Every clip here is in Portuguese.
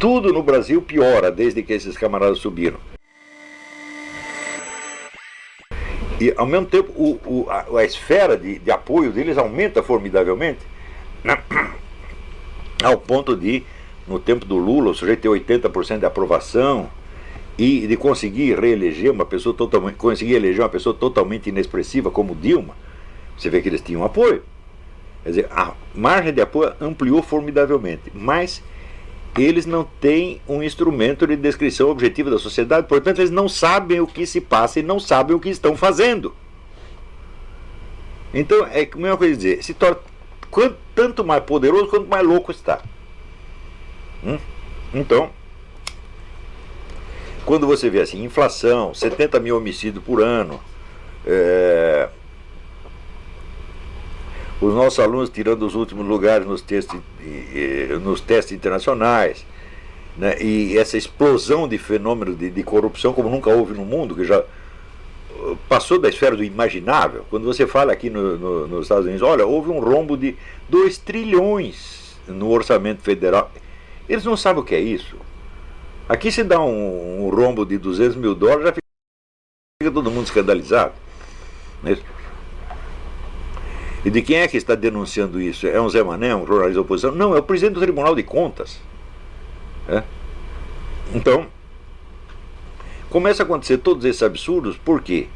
tudo no Brasil piora desde que esses camaradas subiram. E, ao mesmo tempo, a esfera de apoio deles aumenta formidavelmente, né? Ao ponto de, no tempo do Lula, o sujeito ter 80% de aprovação e de conseguir reeleger uma pessoa totalmente, conseguir eleger uma pessoa totalmente inexpressiva como Dilma. Você vê que eles tinham apoio. Quer dizer, a margem de apoio ampliou formidavelmente, mas eles não têm um instrumento de descrição objetiva da sociedade, portanto eles não sabem o que se passa e não sabem o que estão fazendo. Então é a mesma coisa dizer, se torna tanto mais poderoso quanto mais louco está. Então, quando você vê assim, inflação, 70 mil homicídios por ano, os nossos alunos tirando os últimos lugares nos testes internacionais, né, e essa explosão de fenômenos de corrupção como nunca houve no mundo, que já passou da esfera do imaginável. Quando você fala aqui nos Estados Unidos, olha, houve um rombo de 2 trilhões no orçamento federal. Eles não sabem o que é isso. Aqui se dá um rombo de 200 mil dólares, já fica todo mundo escandalizado. Não é isso? E de quem é que está denunciando isso? É um Zé Mané, um jornalista da oposição? Não, é o presidente do Tribunal de Contas. Então, começa a acontecer todos esses absurdos porque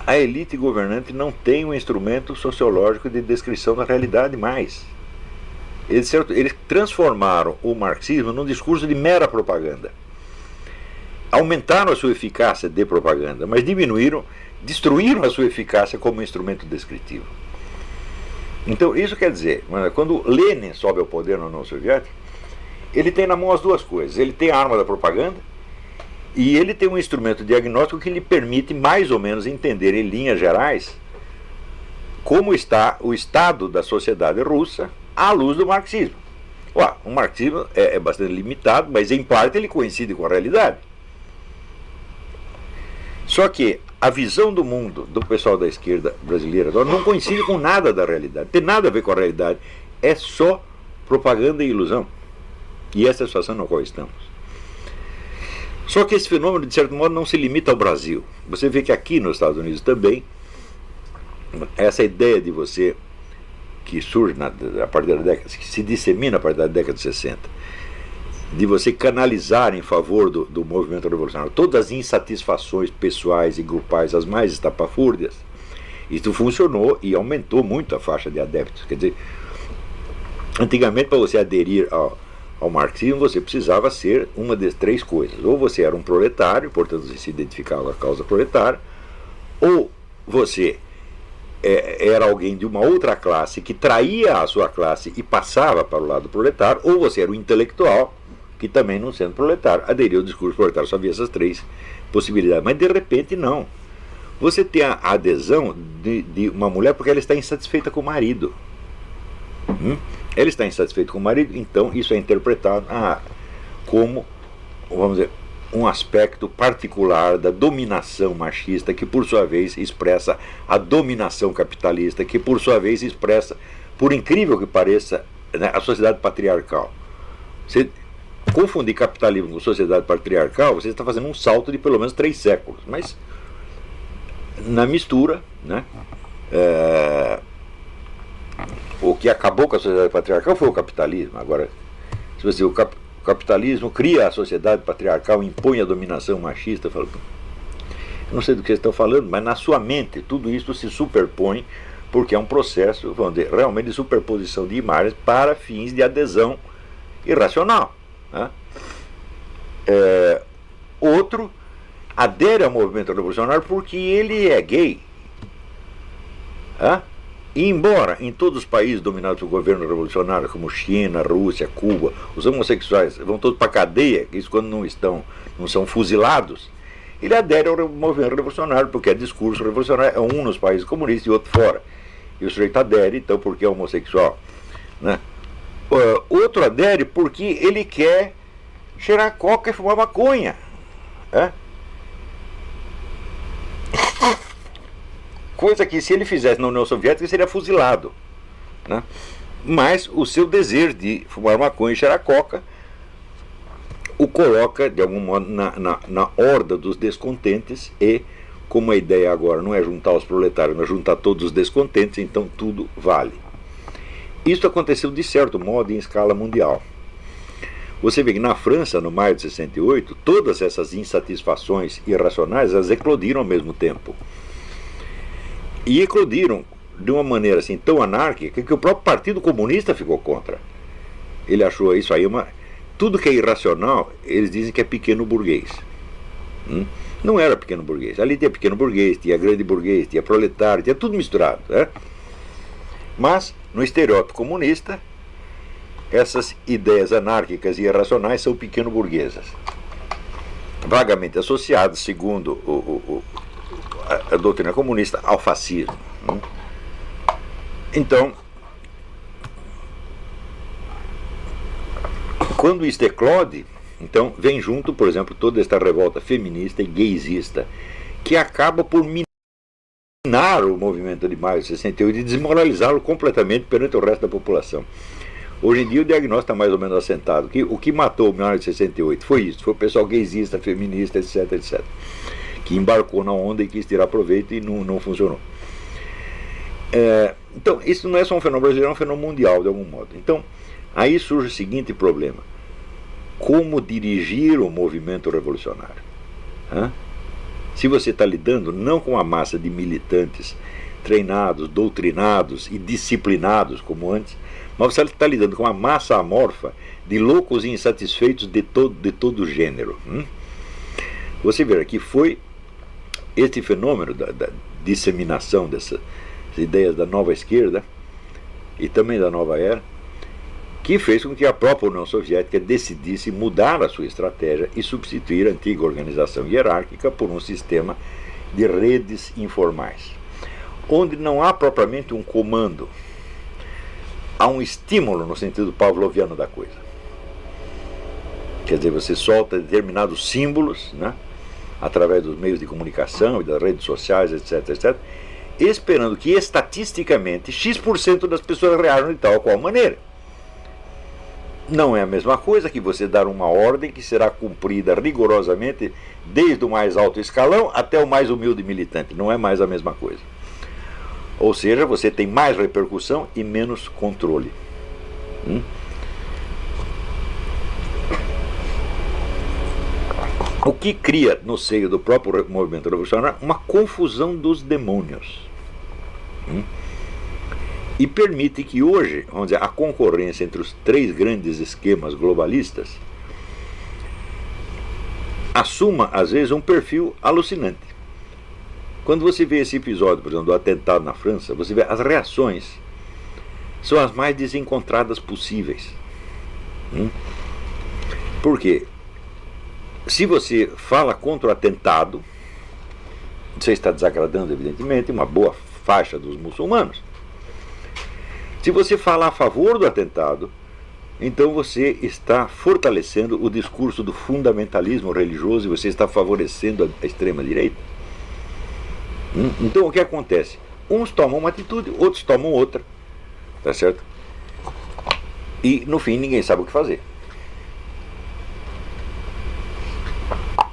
a elite governante não tem um instrumento sociológico de descrição da realidade mais. Eles transformaram o marxismo num discurso de mera propaganda. Aumentaram a sua eficácia de propaganda, mas destruíram a sua eficácia como instrumento descritivo. Então, isso quer dizer, quando Lenin sobe ao poder na União Soviética, ele tem na mão as duas coisas. Ele tem a arma da propaganda e ele tem um instrumento diagnóstico que lhe permite mais ou menos entender em linhas gerais como está o estado da sociedade russa à luz do marxismo. O marxismo é bastante limitado, mas em parte ele coincide com a realidade. Só que a visão do mundo do pessoal da esquerda brasileira não coincide com nada da realidade, tem nada a ver com a realidade, é só propaganda e ilusão. E essa é a situação na qual estamos. Só que esse fenômeno, de certo modo, não se limita ao Brasil. Você vê que aqui nos Estados Unidos também, essa ideia de você, que surge a partir da década, que se dissemina a partir da década de 60, de você canalizar em favor do movimento revolucionário todas as insatisfações pessoais e grupais, as mais estapafúrdias, isso funcionou e aumentou muito a faixa de adeptos. Quer dizer, antigamente, para você aderir ao marxismo, você precisava ser uma das 3 coisas. Ou você era um proletário, portanto você se identificava com a causa proletária, ou você era alguém de uma outra classe que traía a sua classe e passava para o lado proletário, ou você era um intelectual que também, não sendo proletário, aderiu ao discurso proletário. Só havia essas 3 possibilidades. Mas de repente não. Você tem a adesão de uma mulher porque ela está insatisfeita com o marido. Ela está insatisfeita com o marido, então isso é interpretado como, vamos dizer, um aspecto particular da dominação machista, que por sua vez expressa a dominação capitalista, que por sua vez expressa, por incrível que pareça, né, a sociedade patriarcal. Você confundir capitalismo com sociedade patriarcal, você está fazendo um salto de pelo menos 3 séculos, mas na mistura, né, o que acabou com a sociedade patriarcal foi o capitalismo. Agora, se você, o capitalismo cria a sociedade patriarcal, impõe a dominação machista, eu não sei do que vocês estão falando, mas na sua mente tudo isso se superpõe, porque é um processo, vamos dizer, realmente de superposição de imagens para fins de adesão irracional, né? Outro adere ao movimento revolucionário porque ele é gay, né? E embora em todos os países dominados por governo revolucionário, como China, Rússia, Cuba, os homossexuais vão todos para a cadeia, isso quando não são fuzilados, ele adere ao movimento revolucionário porque é discurso revolucionário, é um nos países comunistas e outro fora. E o sujeito adere, então, porque é homossexual, né? Outro adere porque ele quer cheirar coca e fumar maconha, né? Coisa que, se ele fizesse na União Soviética, seria fuzilado, né? Mas o seu desejo de fumar maconha e cheirar coca o coloca, de algum modo, na horda dos descontentes e, como a ideia agora não é juntar os proletários, mas juntar todos os descontentes, então tudo vale. Isso aconteceu, de certo modo, em escala mundial. Você vê que na França, no maio de 68, todas essas insatisfações irracionais, elas eclodiram ao mesmo tempo. E eclodiram de uma maneira assim tão anárquica que o próprio Partido Comunista ficou contra. Ele achou isso aí tudo que é irracional, eles dizem que é pequeno burguês. Não era pequeno burguês. Ali tinha pequeno burguês, tinha grande burguês, tinha proletário, tinha tudo misturado. Mas, no estereótipo comunista, essas ideias anárquicas e irracionais são pequeno burguesas, vagamente associadas, segundo a doutrina comunista, ao fascismo. Então, quando isto eclode, então vem junto, por exemplo, toda esta revolta feminista e gaysista, que acaba por minar o movimento de maio de 68 e desmoralizá-lo completamente perante o resto da população. Hoje em dia o diagnóstico está mais ou menos assentado. Que o que matou o maio de 68 foi isso, foi o pessoal gaysista, feminista, etc, etc, que embarcou na onda e quis tirar proveito e não funcionou. Então, isso não é só um fenômeno brasileiro, é um fenômeno mundial, de algum modo. Então, aí surge o seguinte problema: como dirigir o movimento revolucionário? Se você está lidando não com uma massa de militantes treinados, doutrinados e disciplinados como antes, mas você está lidando com uma massa amorfa de loucos e insatisfeitos de todo gênero. Você vê que foi este fenômeno da disseminação dessas ideias da nova esquerda e também da nova era que fez com que a própria União Soviética decidisse mudar a sua estratégia e substituir a antiga organização hierárquica por um sistema de redes informais, onde não há propriamente um comando, há um estímulo no sentido pavloviano da coisa. Quer dizer, você solta determinados símbolos, através dos meios de comunicação e das redes sociais, etc, etc, esperando que estatisticamente X% das pessoas reajam de tal ou qual maneira. Não é a mesma coisa que você dar uma ordem que será cumprida rigorosamente desde o mais alto escalão até o mais humilde militante. Não é mais a mesma coisa. Ou seja, você tem mais repercussão e menos controle. O que cria no seio do próprio movimento revolucionário uma confusão dos demônios. E permite que hoje, vamos dizer, a concorrência entre os três grandes esquemas globalistas assuma, às vezes, um perfil alucinante. Quando você vê esse episódio, por exemplo, do atentado na França, você vê as reações são as mais desencontradas possíveis. Por quê? Se você fala contra o atentado, você está desagradando, evidentemente, uma boa faixa dos muçulmanos. Se você fala a favor do atentado, então você está fortalecendo o discurso do fundamentalismo religioso e você está favorecendo a extrema-direita. Então o que acontece? Uns tomam uma atitude, outros tomam outra. Tá certo? E no fim ninguém sabe o que fazer.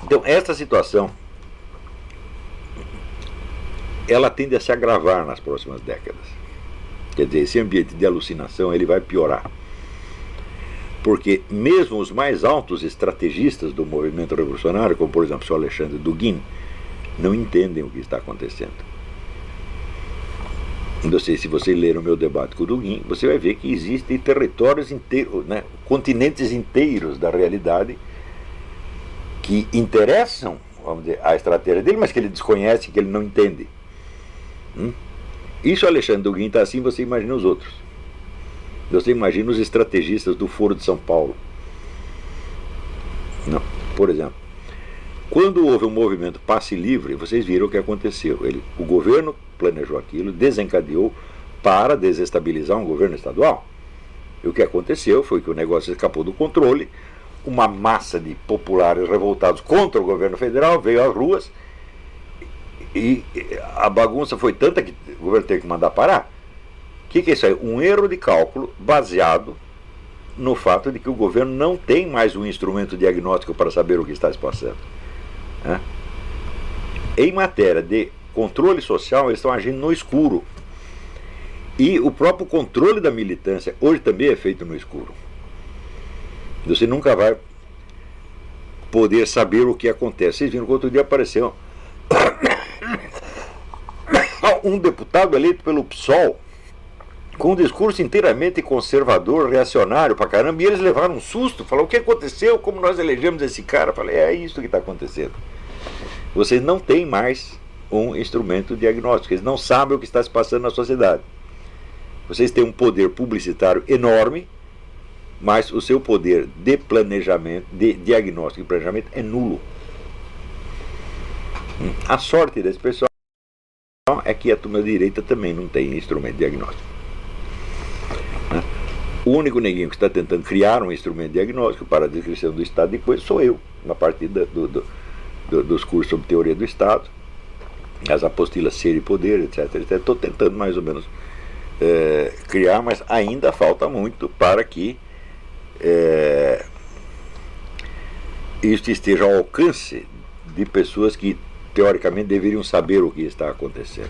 Então essa situação ela tende a se agravar nas próximas décadas. Quer dizer, esse ambiente de alucinação ele vai piorar. Porque mesmo os mais altos estrategistas do movimento revolucionário, como por exemplo o senhor Alexandre Dugin, não entendem o que está acontecendo. Não sei se você ler o meu debate com o Dugin, você vai ver que existem territórios inteiros, continentes inteiros da realidade que interessam, vamos dizer, a estratégia dele, mas que ele desconhece, que ele não entende. Isso Alexandre Dugin está assim, você imagina os outros. Você imagina os estrategistas do Foro de São Paulo. Não. Por exemplo, quando houve um movimento passe livre, vocês viram o que aconteceu. O governo planejou aquilo, desencadeou para desestabilizar um governo estadual. E o que aconteceu foi que o negócio escapou do controle, uma massa de populares revoltados contra o governo federal veio às ruas e a bagunça foi tanta que o governo teve que mandar parar. O que é isso aí? Um erro de cálculo baseado no fato de que o governo não tem mais um instrumento diagnóstico para saber o que está se passando. Né? Em matéria de controle social, eles estão agindo no escuro. E o próprio controle da militância hoje também é feito no escuro. Você nunca vai poder saber o que acontece. Vocês viram que outro dia apareceu um deputado eleito pelo PSOL com um discurso inteiramente conservador, reacionário pra caramba, e eles levaram um susto, falaram: o que aconteceu, como nós elegemos esse cara? Eu falei: é isso que está acontecendo. Vocês não têm mais um instrumento diagnóstico, eles não sabem o que está se passando na sociedade. Vocês têm um poder publicitário enorme, mas o seu poder de planejamento, de diagnóstico e planejamento é nulo. A sorte desse pessoal é que a turma direita também não tem instrumento diagnóstico. O único neguinho que está tentando criar um instrumento diagnóstico para a descrição do estado de coisas sou eu, na partir dos cursos sobre teoria do Estado, as apostilas Ser e Poder, etc. Estou tentando mais ou menos criar, mas ainda falta muito para que isso esteja ao alcance de pessoas que teoricamente deveriam saber o que está acontecendo.